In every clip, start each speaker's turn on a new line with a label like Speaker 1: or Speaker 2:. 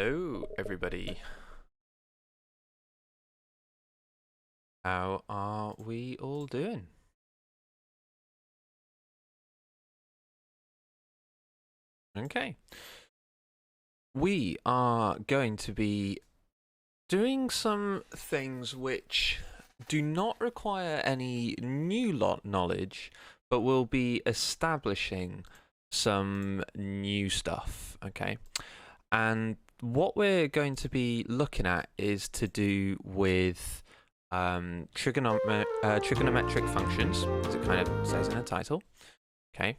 Speaker 1: Hello, everybody. How are we all doing? Okay. We are going to be doing some things which do not require any new knowledge, but will be establishing some new stuff, okay? And what we're going to be looking at is to do with trigonometric functions, as it kind of says in the title, okay?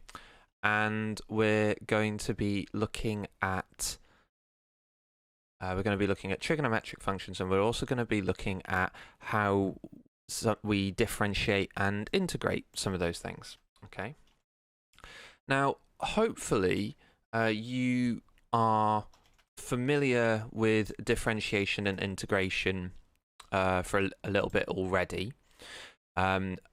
Speaker 1: And we're going to be looking at trigonometric functions, and we're also going to be looking at how we differentiate and integrate some of those things, okay? Now, hopefully, you are familiar with differentiation and integration for a little bit already.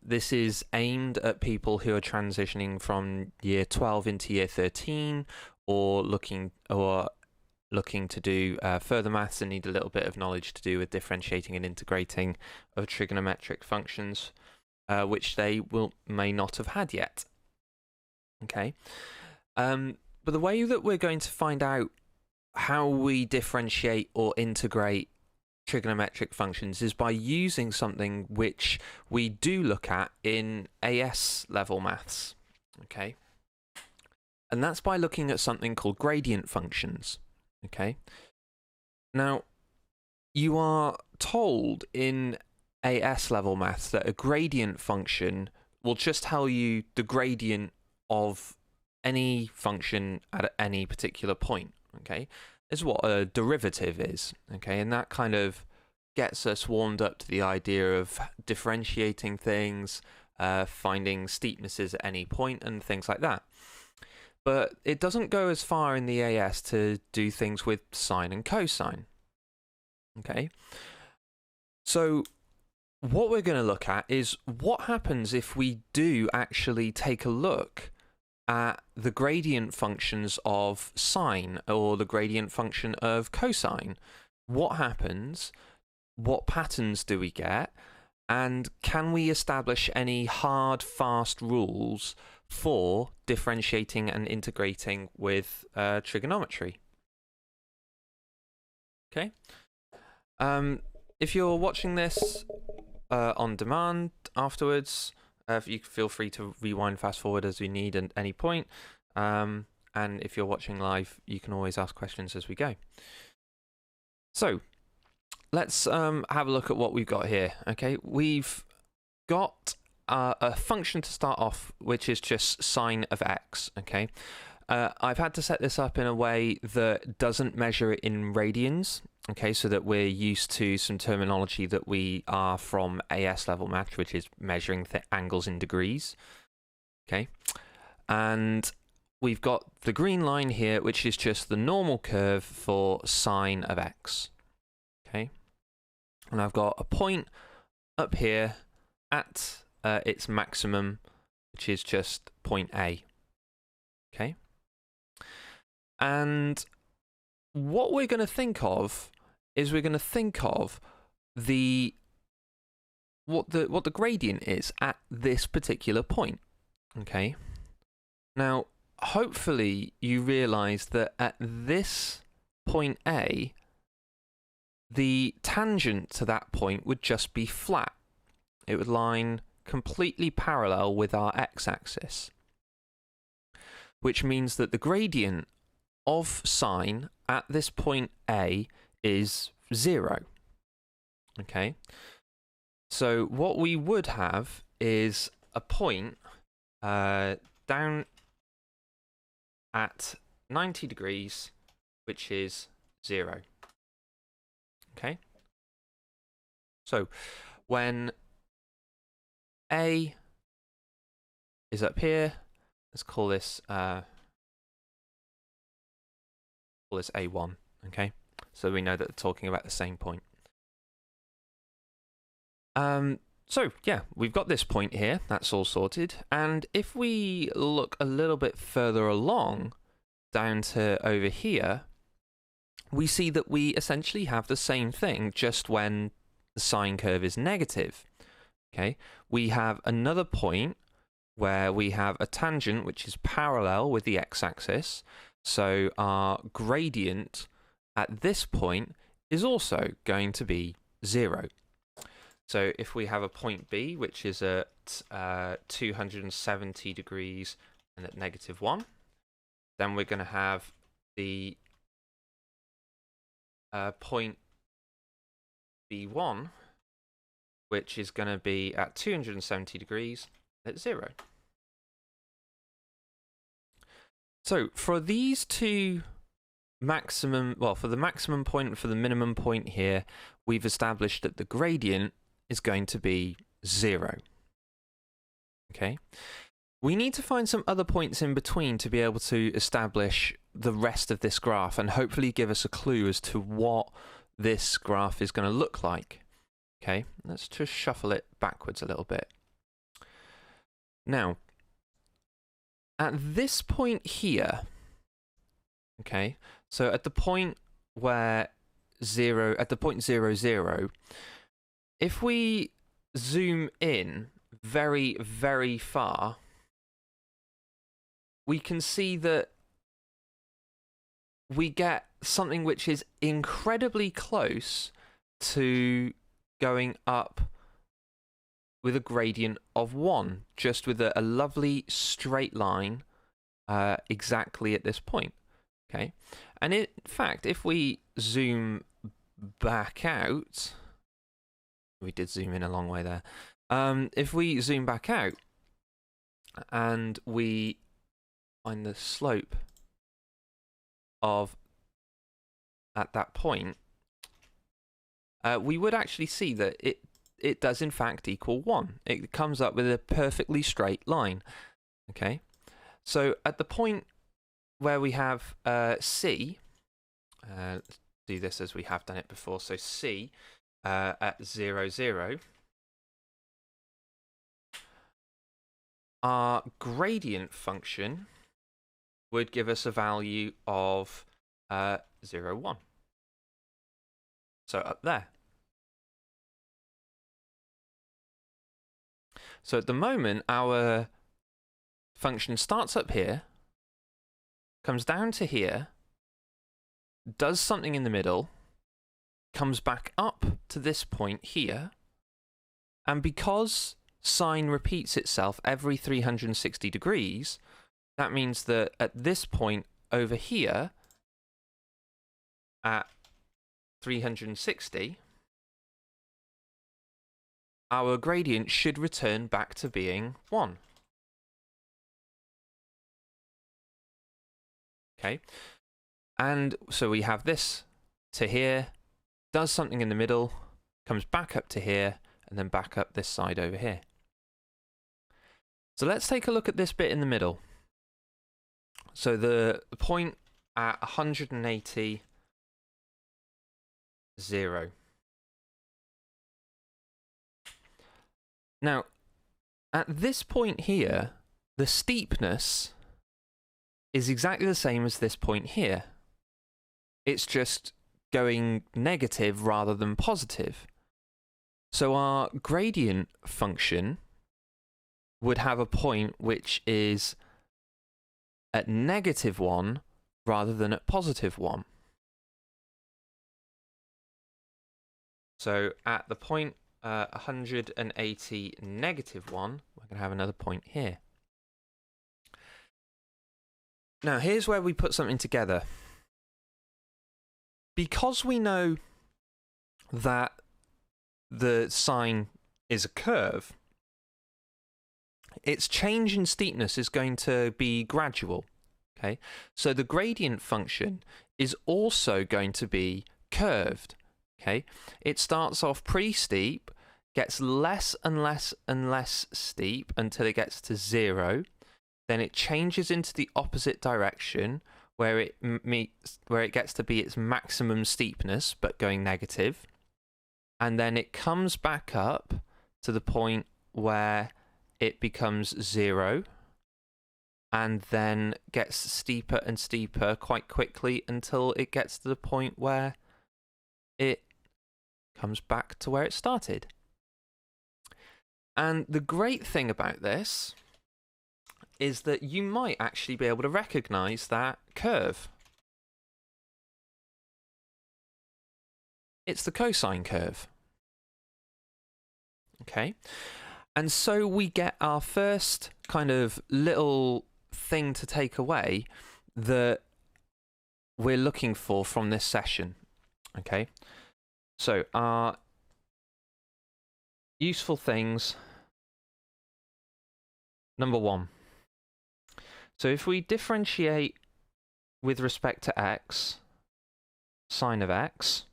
Speaker 1: This is aimed at people who are transitioning from year 12 into year 13, or looking to do further maths and need a little bit of knowledge to do with differentiating and integrating of trigonometric functions, which they may not have had yet. Okay, but the way that we're going to find out how we differentiate or integrate trigonometric functions is by using something which we do look at in AS level maths, okay? And that's by looking at something called gradient functions, okay? Now, you are told in AS level maths that a gradient function will just tell you the gradient of any function at any particular point, okay? Is what a derivative is, okay? And that kind of gets us warmed up to the idea of differentiating things, finding steepnesses at any point and things like that. But it doesn't go as far in the AS to do things with sine and cosine, okay? So what we're going to look at is what happens if we do actually take a look at the gradient functions of sine or the gradient function of cosine. What happens? What patterns do we get? And can we establish any hard, fast rules for differentiating and integrating with trigonometry? Okay. If you're watching this on demand afterwards, you feel free to rewind, fast forward as you need at any point. And if you're watching live, you can always ask questions as we go. So let's have a look at what we've got here. Okay, we've got a function to start off, which is just sine of x. Okay, I've had to set this up in a way that doesn't measure it in radians. Okay, so that we're used to some terminology that we are from AS level math, which is measuring the angles in degrees. Okay, and we've got the green line here, which is just the normal curve for sine of x. Okay, and I've got a point up here at its maximum, which is just point A. Okay, and what we're going to think of is we're going to think of what the gradient is at this particular point. Okay. Now, hopefully you realize that at this point A, the tangent to that point would just be flat. It would line completely parallel with our x-axis, which means that the gradient of sine at this point A is 0. Okay, so what we would have is a point down at 90 degrees, which is 0. Okay, so when A is up here, let's call this A1, okay? So we know that they're talking about the same point. So yeah, we've got this point here, that's all sorted. And if we look a little bit further along, down to over here, we see that we essentially have the same thing, just when the sine curve is negative. Okay, we have another point where we have a tangent which is parallel with the x-axis, so our gradient at this point is also going to be 0. So if we have a point B which is at 270 degrees and at -1, then we're going to have the point B1 which is going to be at 270 degrees at 0. So for these two maximum, well, for the maximum point and for the minimum point here, we've established that the gradient is going to be 0. Okay. We need to find some other points in between to be able to establish the rest of this graph and hopefully give us a clue as to what this graph is going to look like. Okay, let's just shuffle it backwards a little bit. Now, at this point here, okay, so at the point where at the point 0, 0, if we zoom in very, very far, we can see that we get something which is incredibly close to going up with a gradient of 1, just with a lovely straight line exactly at this point. Okay, and in fact, if we zoom back out, we did zoom in a long way there. If we zoom back out and we find the slope of at that point, we would actually see that it does in fact equal 1. It comes up with a perfectly straight line. Okay, so at the point where we have C, let's do this as we have done it before, so C at 0, 0, our gradient function would give us a value of 0, 1. So up there. So at the moment, our function starts up here, comes down to here, does something in the middle, comes back up to this point here, and because sine repeats itself every 360 degrees, that means that at this point over here, at 360, our gradient should return back to being 1. Okay, and so we have this to here, does something in the middle, comes back up to here, and then back up this side over here. So let's take a look at this bit in the middle. So the point at 180, 0. Now, at this point here, the steepness is exactly the same as this point here. It's just going negative rather than positive. So our gradient function would have a point which is at -1 rather than at +1. So at the point 180, -1, we're going to have another point here. Now, here's where we put something together. Because we know that the sine is a curve, its change in steepness is going to be gradual. Okay, so the gradient function is also going to be curved. Okay, it starts off pretty steep, gets less and less and less steep until it gets to 0. Then it changes into the opposite direction where it gets to be its maximum steepness, but going negative. And then it comes back up to the point where it becomes 0. and then gets steeper and steeper quite quickly until it gets to the point where it comes back to where it started. And the great thing about this is that you might actually be able to recognize that curve. It's the cosine curve. Okay, and so we get our first kind of little thing to take away that we're looking for from this session. Okay, so our useful things. Number one. So if we differentiate with respect to x, sine of x,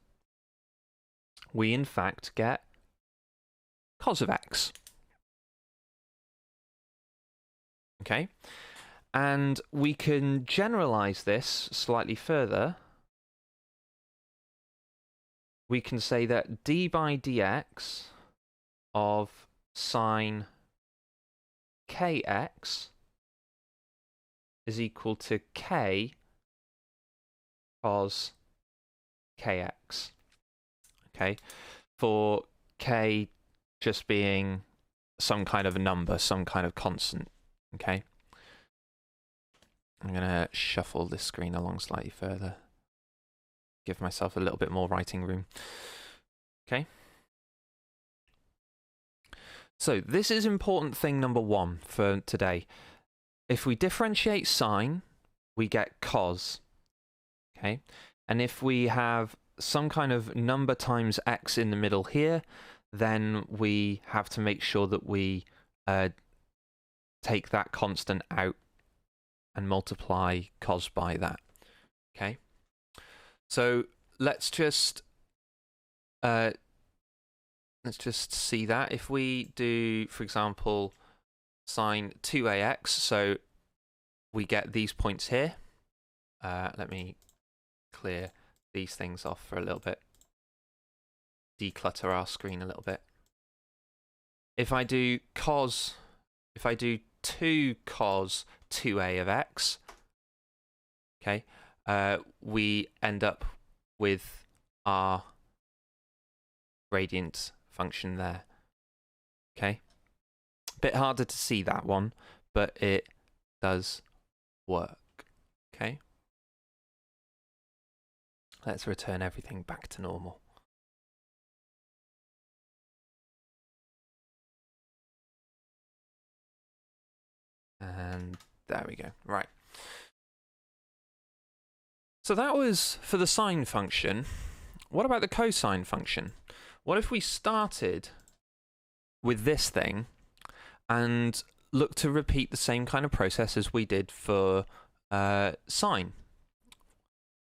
Speaker 1: we in fact get cos of x. Okay, and we can generalize this slightly further. We can say that d by dx of sine kx is equal to k cos kx. Okay, for k just being some kind of a number, some kind of constant. Okay, I'm going to shuffle this screen along slightly further, give myself a little bit more writing room. Okay, so this is important thing number one for today. If we differentiate sine, we get cos. Okay, and if we have some kind of number times x in the middle here, then we have to make sure that we take that constant out and multiply cos by that. Okay, so let's just see that. If we do, for example, sine 2ax, so we get these points here. Let me clear these things off for a little bit, declutter our screen a little bit. If I do 2 cos 2a of x, okay, we end up with our gradient function there. Okay, a bit harder to see that one, but it does work. Okay, let's return everything back to normal. And there we go. Right. So that was for the sine function. What about the cosine function? What if we started with this thing and looked to repeat the same kind of process as we did for sine?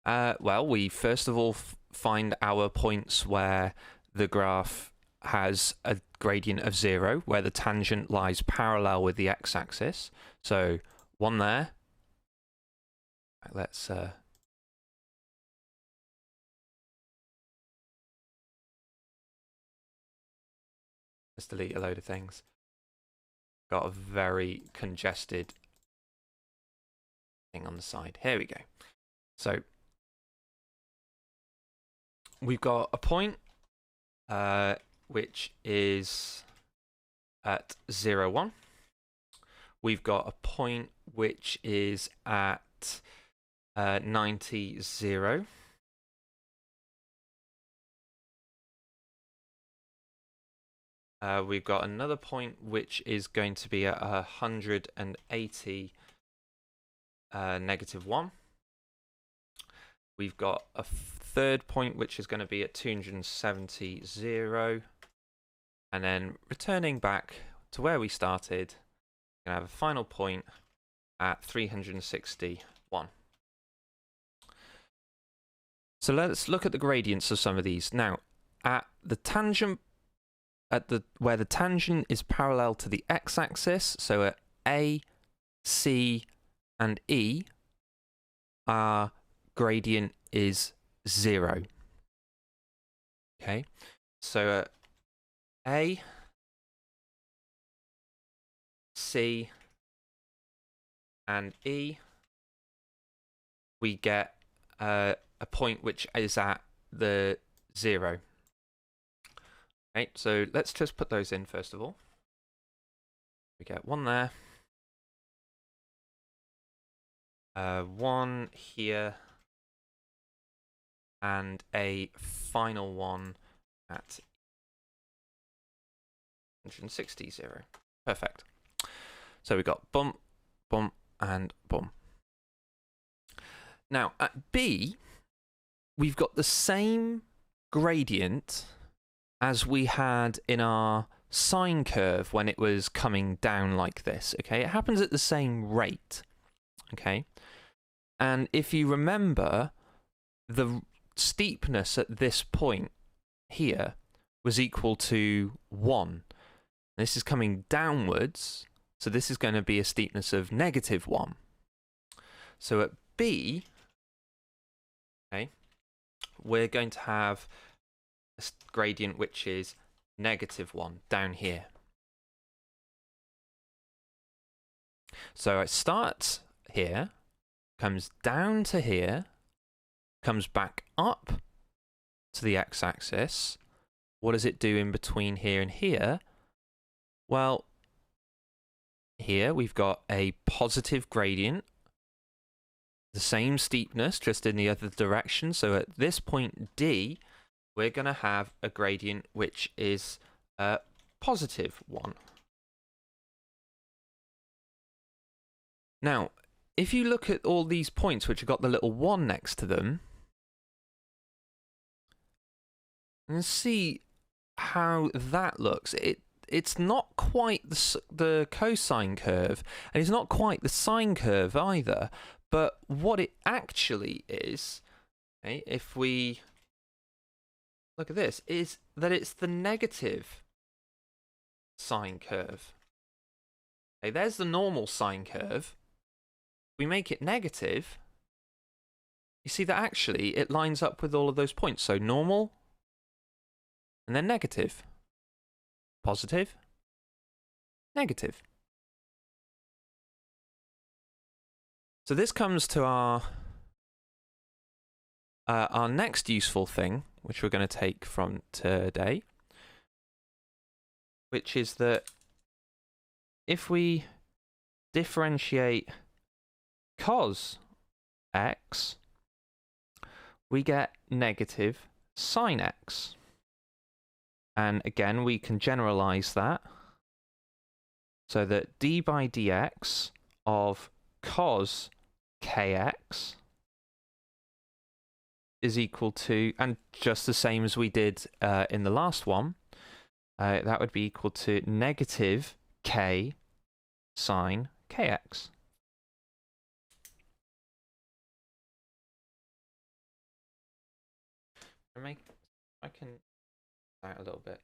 Speaker 1: Well, we first of all find our points where the graph has a gradient of 0, where the tangent lies parallel with the x-axis. So one there. Let's delete a load of things. Got a very congested thing on the side. Here we go. So we've got a point which is at 0, 1. We've got a point which is at 90, 0. We've got another point which is going to be at 180, negative 1. We've got a third point which is going to be at 270, 0. And then returning back to where we started, we're going to have a final point at 361. So let's look at the gradients of some of these. Now, at the tangent, where the tangent is parallel to the x-axis, so at A, C, and E, our gradient is 0. Okay, so at A, C, and E, we get a point which is at the 0. Okay, so let's just put those in first of all. We get 1 there, 1 here, and a final one at 160, 0. Perfect. So we got bump, bump, and bump. Now at B, we've got the same gradient as we had in our sine curve when it was coming down like this. Okay, it happens at the same rate. Okay, and if you remember, the steepness at this point here was equal to 1. This is coming downwards, so this is going to be a steepness of -1. So at B, okay, we're going to have a gradient which is -1 down here. So it starts here, comes down to here, comes back up to the x-axis. What does it do in between here and here? Well, here we've got a positive gradient, the same steepness, just in the other direction. So at this point D, we're going to have a gradient which is a +1. Now, if you look at all these points which have got the little 1 next to them, and see how that looks. It's not quite the cosine curve, and it's not quite the sine curve either. But what it actually is, okay, if we look at this, is that it's the negative sine curve. Okay, there's the normal sine curve. We make it negative. You see that actually it lines up with all of those points. So normal, and then negative, positive, negative. So this comes to our next useful thing, which we're going to take from today, which is that if we differentiate cos x, we get negative sine x. And again, we can generalize that so that d by dx of cos kx is equal to, and just the same as we did in the last one, that would be equal to negative k sine kx. I can out a little bit.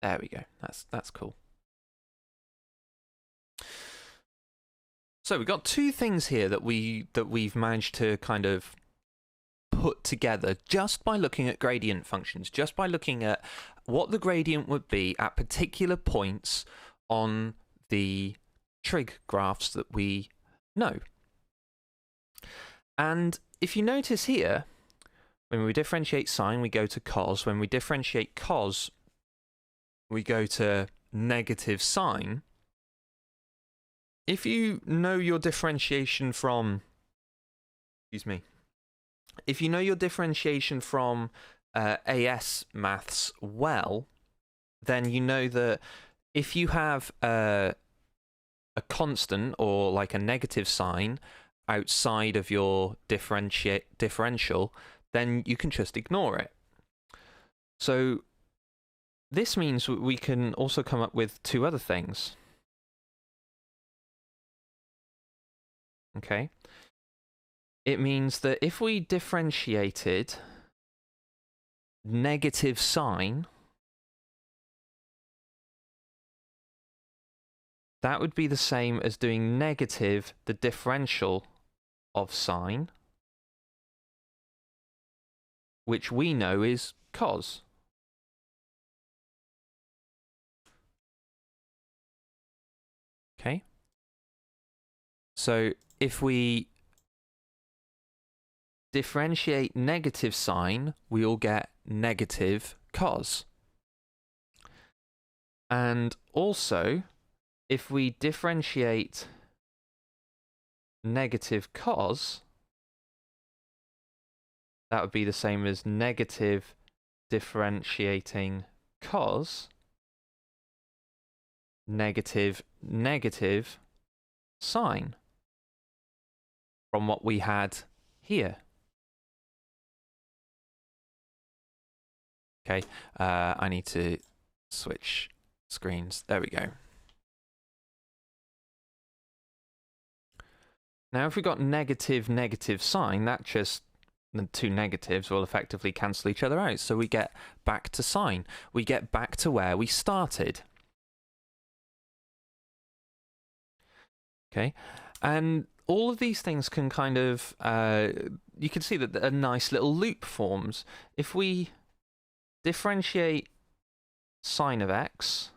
Speaker 1: There we go. That's cool. So we've got two things here that we've managed to kind of put together just by looking at gradient functions, just by looking at what the gradient would be at particular points on the trig graphs that we know. And if you notice here, when we differentiate sine, we go to cos. When we differentiate cos, we go to negative sine. If you know your differentiation from, if you know your differentiation from AS maths well, then you know that if you have a constant or like a negative sign outside of your differential, then you can just ignore it. So this means we can also come up with two other things. Okay. It means that if we differentiated negative sine, that would be the same as doing negative the differential of sine, which we know is cos. So if we differentiate negative sine, we will get negative cos. And also, if we differentiate negative cos, that would be the same as negative differentiating cos, negative sine, from what we had here. Okay, I need to switch screens. There we go. Now, if we got negative sine, that just, the two negatives will effectively cancel each other out. So we get back to sine. We get back to where we started. Okay, and all of these things can kind of, you can see that a nice little loop forms. If we differentiate sine of x,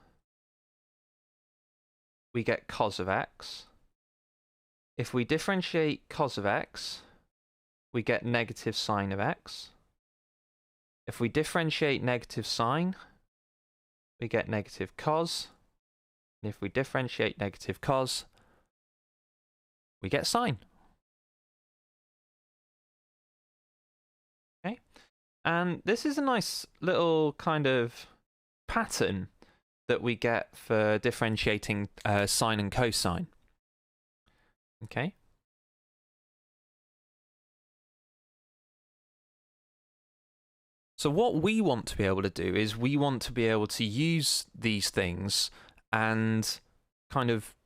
Speaker 1: we get cos of x. If we differentiate cos of x, we get negative sine of x. If we differentiate negative sine, we get negative cos. And if we differentiate negative cos, we get sine. Okay, and this is a nice little kind of pattern that we get for differentiating sine and cosine. Okay. So what we want to be able to do is we want to be able to use these things and kind of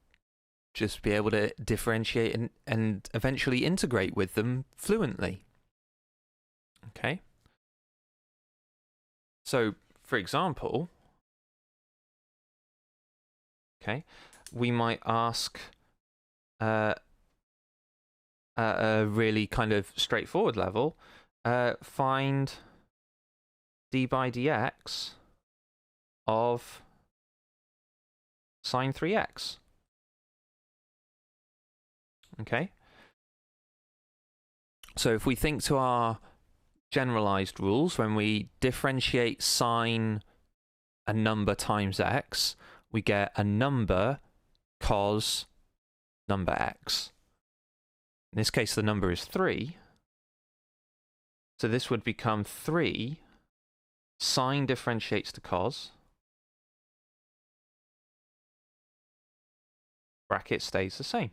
Speaker 1: just be able to differentiate and eventually integrate with them fluently. Okay. So, for example, okay, we might ask at a really kind of straightforward level, find d by dx of sine 3x. Okay. So if we think to our generalized rules, when we differentiate sine a number times x, we get a number cos number x. In this case, the number is 3. So this would become 3. Sine differentiates to cos. Bracket stays the same.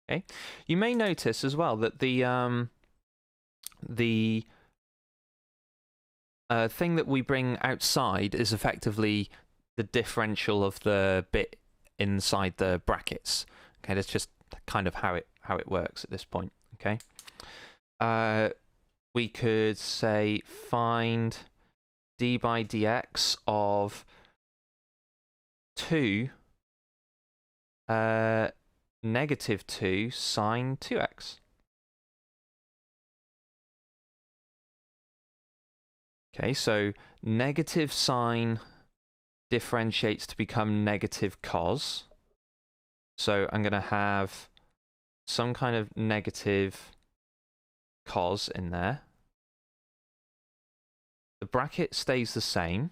Speaker 1: Okay. You may notice as well that the thing that we bring outside is effectively the differential of the bit inside the brackets. Okay, that's just kind of how it works at this point. Okay. We could say find d by dx of 2 negative 2 sine 2x. Okay, so negative sine differentiates to become negative cos. So I'm going to have some kind of negative cos in there. The bracket stays the same.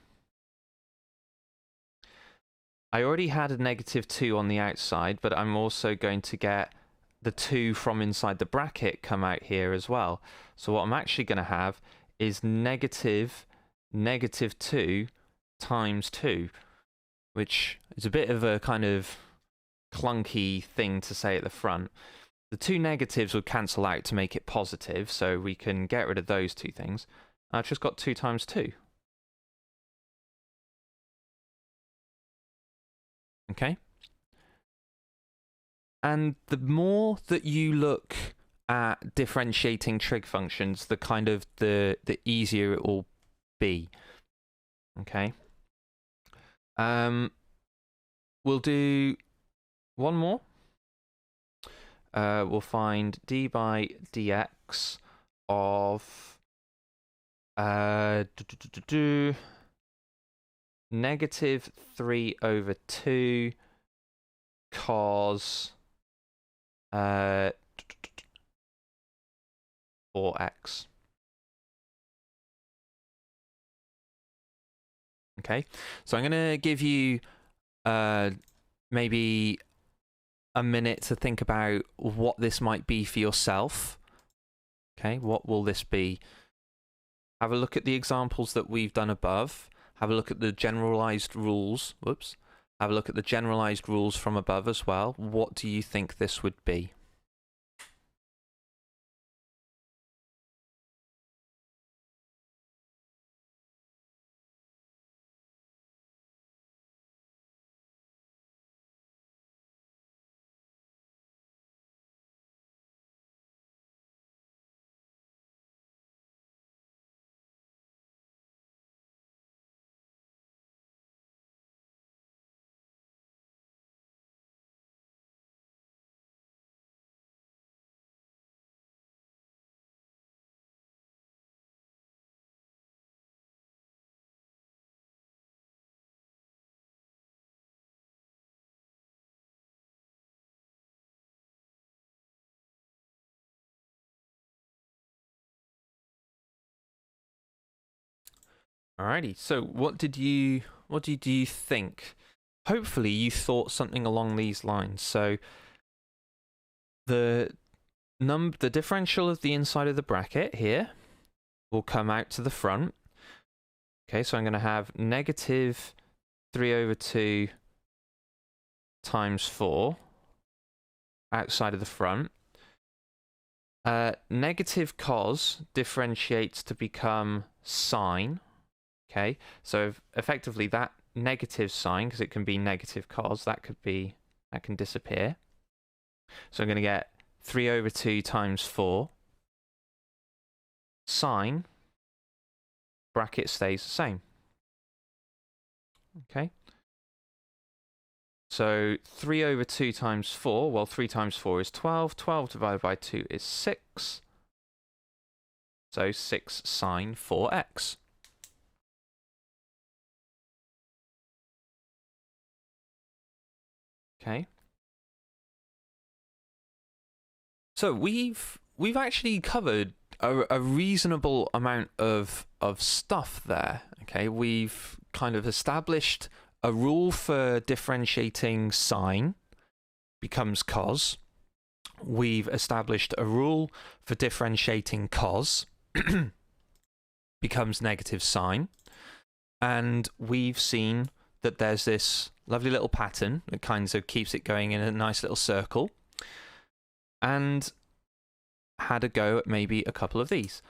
Speaker 1: I already had a negative 2 on the outside, but I'm also going to get the 2 from inside the bracket come out here as well. So what I'm actually going to have is negative 2 times 2, which is a bit of a kind of clunky thing to say at the front. The two negatives would cancel out to make it positive, so we can get rid of those two things. I've just got 2 times 2. Okay? And the more that you look at differentiating trig functions, the kind of the easier it will be. Okay? We'll do one more. We'll find d by dx of negative 3 over 2 cos 4x. Okay, so I'm going to give you maybe a minute to think about what this might be for yourself. Okay, what will this be? Have a look at the examples that we've done above. Have a look at the generalized rules. Whoops. Have a look at the generalized rules from above as well. What do you think this would be? Alrighty, so what did you think? Hopefully you thought something along these lines. So the differential of the inside of the bracket here will come out to the front. Okay, so I'm going to have negative 3 over 2 times 4 outside of the front. Negative cos differentiates to become sine. Okay, so effectively that negative sign, because it can be negative cos, that can disappear. So I'm going to get 3 over 2 times 4. Sine, bracket stays the same. Okay. So 3 over 2 times 4, well, 3 times 4 is 12. 12 divided by 2 is 6. So 6 sine 4x. Okay. So we've actually covered a reasonable amount of stuff there. Okay, we've kind of established a rule for differentiating sine becomes cos. We've established a rule for differentiating cos becomes negative sine. And we've seen that there's this lovely little pattern that kind of keeps it going in a nice little circle. And had a go at maybe a couple of these.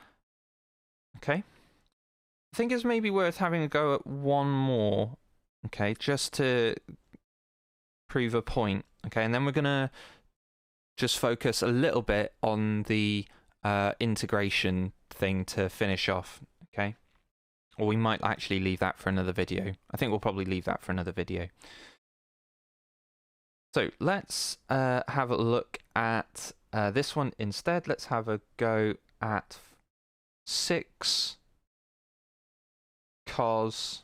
Speaker 1: Okay. I think it's maybe worth having a go at one more. Okay, just to prove a point. Okay, and then we're going to just focus a little bit on the integration thing to finish off. Okay. Or we might actually leave that for another video. I think we'll probably leave that for another video. So let's have a look at this one instead. Let's have a go at 6 cos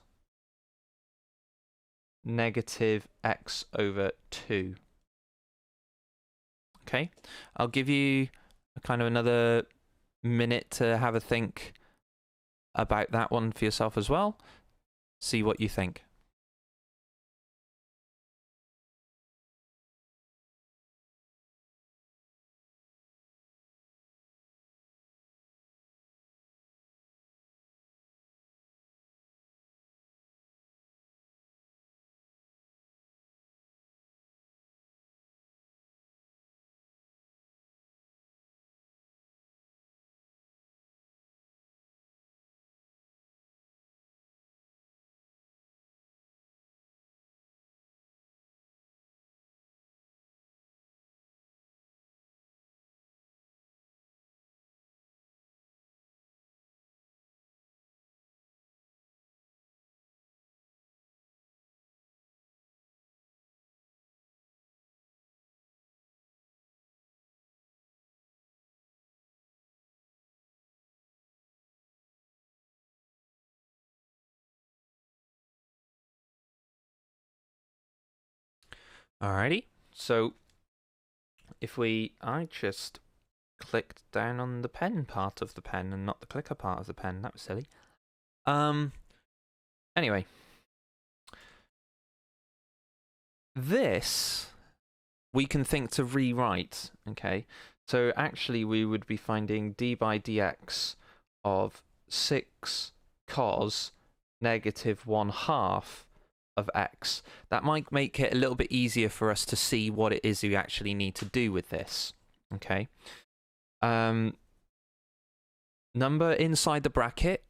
Speaker 1: negative x over 2. Okay, I'll give you kind of another minute to have a think about that one for yourself as well. See what you think. Alrighty, so if I just clicked down on the pen part of the pen and not the clicker part of the pen. That was silly. Anyway, this we can think to rewrite, okay? So actually we would be finding d by dx of 6 cos negative 1/2 of x. That might make it a little bit easier for us to see what it is we actually need to do with this, okay? Number inside the bracket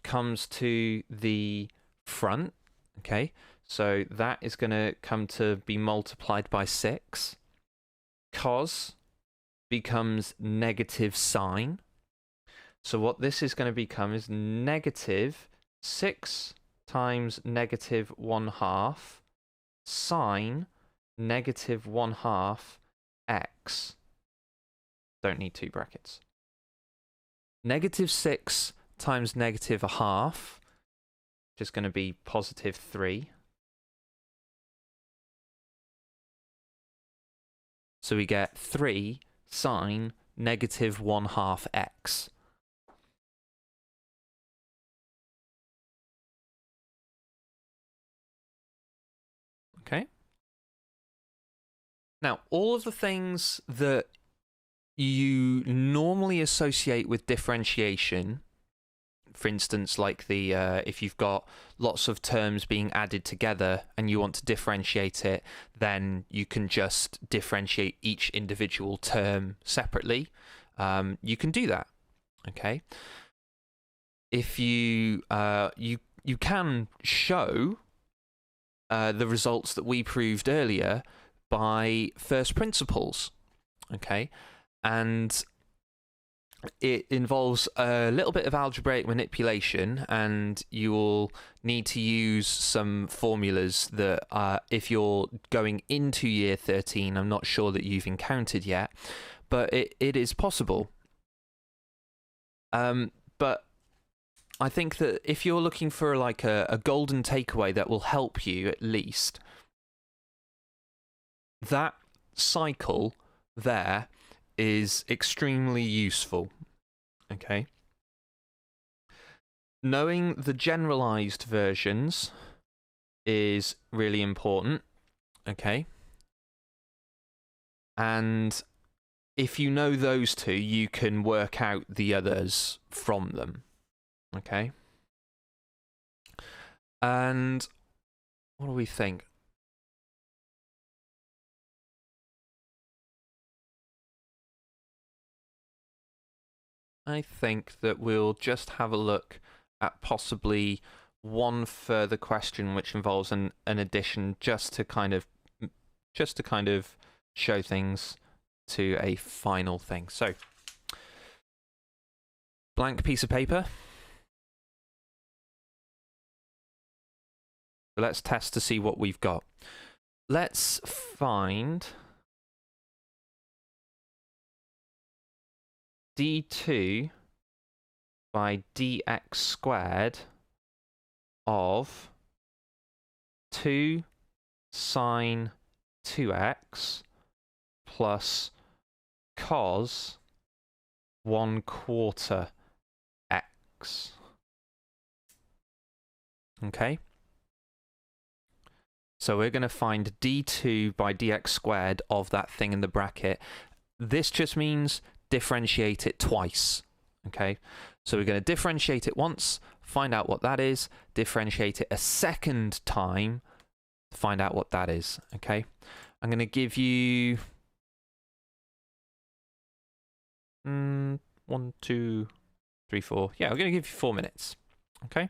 Speaker 1: comes to the front, okay? So that is going to come to be multiplied by 6. Cos becomes negative sine. So what this is going to become is negative 6 times negative 1/2 sine negative 1/2 x. Don't need two brackets. Negative 6 times negative 1/2, which is going to be positive 3. So we get 3 sine negative 1/2 x. Okay? Now, all of the things that you normally associate with differentiation, for instance, like the if you've got lots of terms being added together and you want to differentiate it, then you can just differentiate each individual term separately. You can do that, okay? If you you can show the results that we proved earlier by first principles, okay? And it involves a little bit of algebraic manipulation, and you'll need to use some formulas that, if you're going into year 13, I'm not sure that you've encountered yet, but it is possible. But I think that if you're looking for like a golden takeaway that will help you at least, that cycle there is extremely useful, okay? Knowing the generalized versions is really important, okay? And if you know those two, you can work out the others from them, okay? And what do we think? I think that we'll just have a look at possibly one further question which involves an addition, just to kind of show things to a final thing. So, blank piece of paper. Let's test to see what we've got. Let's find d2 by dx squared of 2 sine 2x plus cos 1/4 x. Okay? So we're going to find d2 by dx squared of that thing in the bracket. This just means differentiate it twice. Okay? So we're going to differentiate it once, find out what that is, differentiate it a second time, find out what that is. Okay? I'm going to give you 1, 2, 3, 4. Yeah, I'm going to give you 4 minutes. Okay?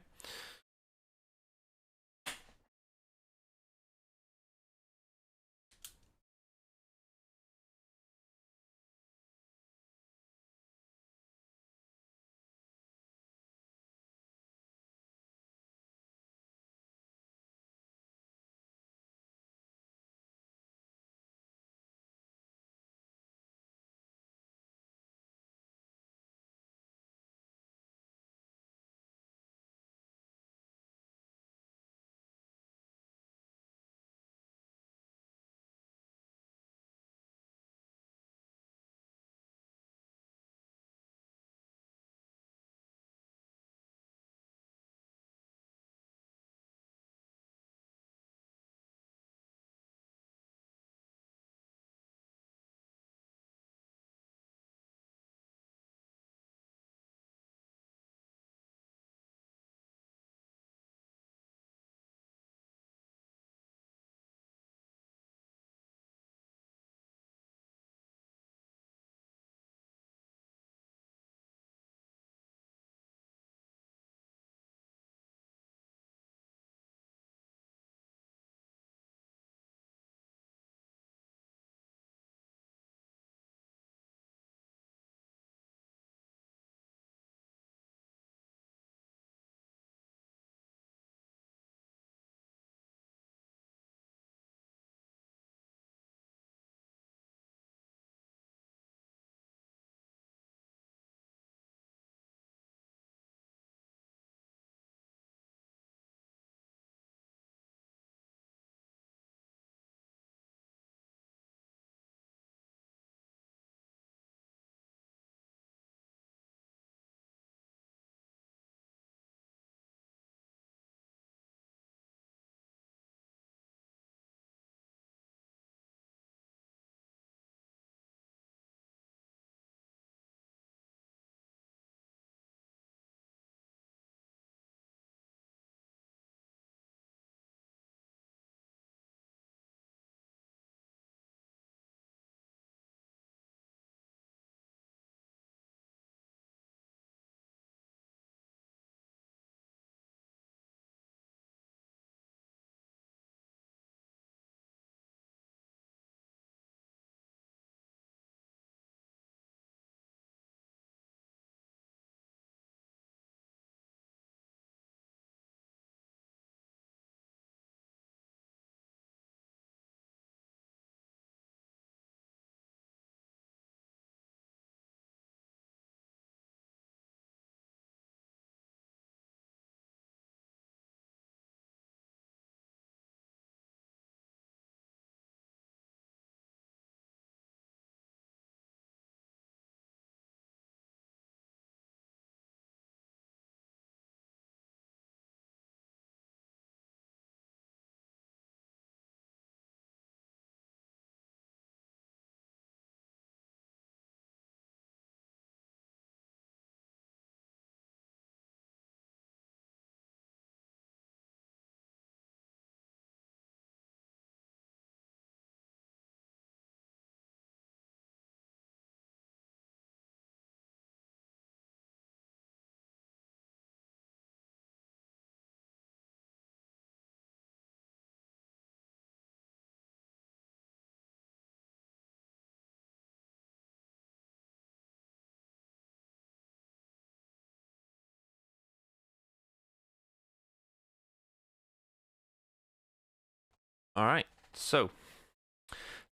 Speaker 1: All right, so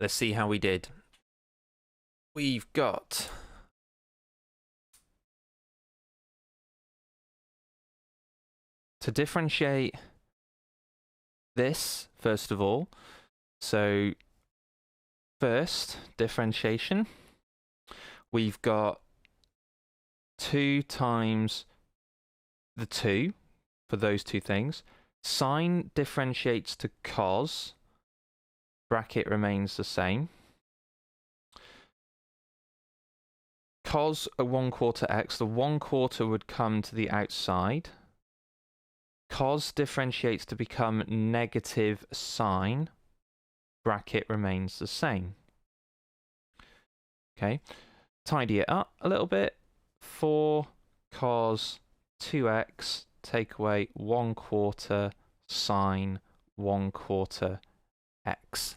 Speaker 1: let's see how we did. We've got to differentiate this first of all. So first differentiation, we've got 2 times the 2 for those two things. Sine differentiates to cos, bracket remains the same. Cos a 1/4 x, the 1/4 would come to the outside. Cos differentiates to become negative sine, bracket remains the same. Okay, tidy it up a little bit. 4 cos 2x, take away 1/4 sine 1/4 x.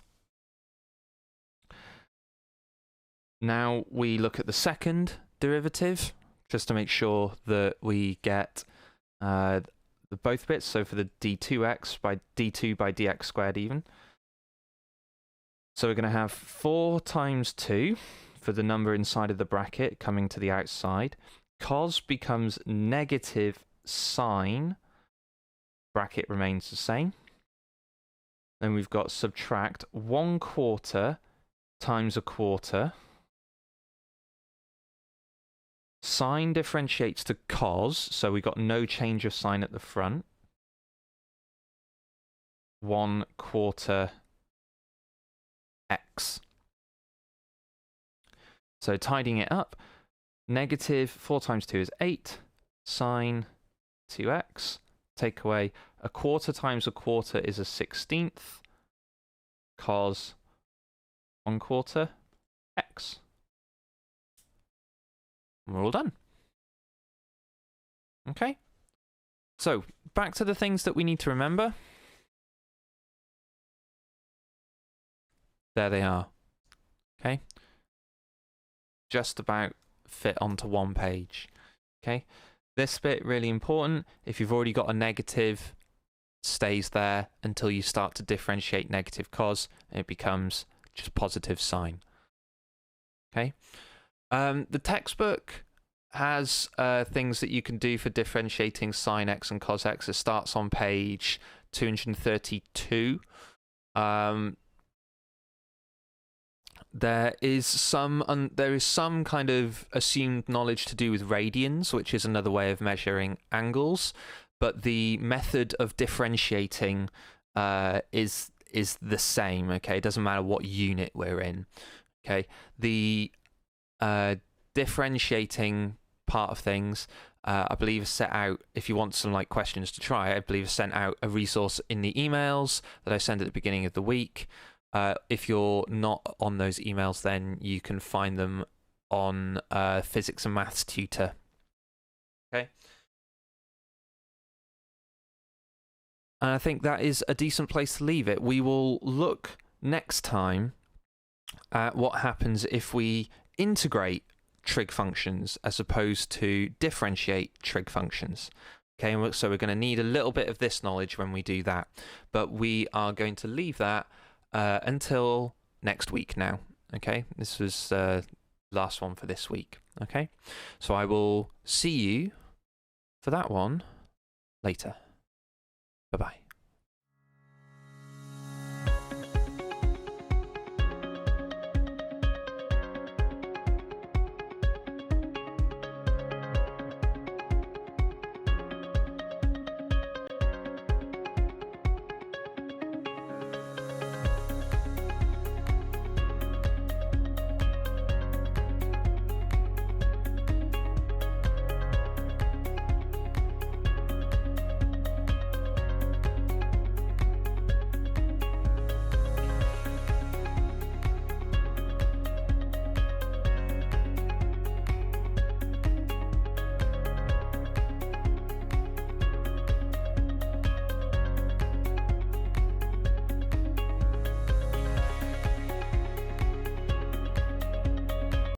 Speaker 1: Now we look at the second derivative, just to make sure that we get both bits. So for the d2x by d2 by dx squared even. So we're going to have 4 times 2 for the number inside of the bracket coming to the outside. Cos becomes negative sine, bracket remains the same. Then we've got subtract 1/4 times 1/4. Sine differentiates to cos, so we got no change of sign at the front. 1/4 x. So tidying it up, negative 4 times 2 is 8, sine 2x, take away 1/4 times 1/4 is a 16th, cos 1/4 x. We're all done. Okay, so back to the things that we need to remember. There they are. Okay, just about fit onto one page. Okay, this bit really important. If you've already got a negative, stays there until you start to differentiate negative cos, and it becomes just positive sine. Okay. The textbook has things that you can do for differentiating sine x and cos x. It starts on page 232. There is some kind of assumed knowledge to do with radians, which is another way of measuring angles, but the method of differentiating is the same. Okay, it doesn't matter what unit we're in. Okay, the differentiating part of things, I believe is set out. If you want some like questions to try, I believe is sent out a resource in the emails that I send at the beginning of the week. If you're not on those emails, then you can find them on Physics and Maths Tutor. Okay. And I think that is a decent place to leave it. We will look next time at what happens if we integrate trig functions as opposed to differentiate trig functions. Okay, so we're going to need a little bit of this knowledge when we do that, but we are going to leave that until next week now. Okay, this was the last one for this week. Okay, so I will see you for that one later. Bye-bye.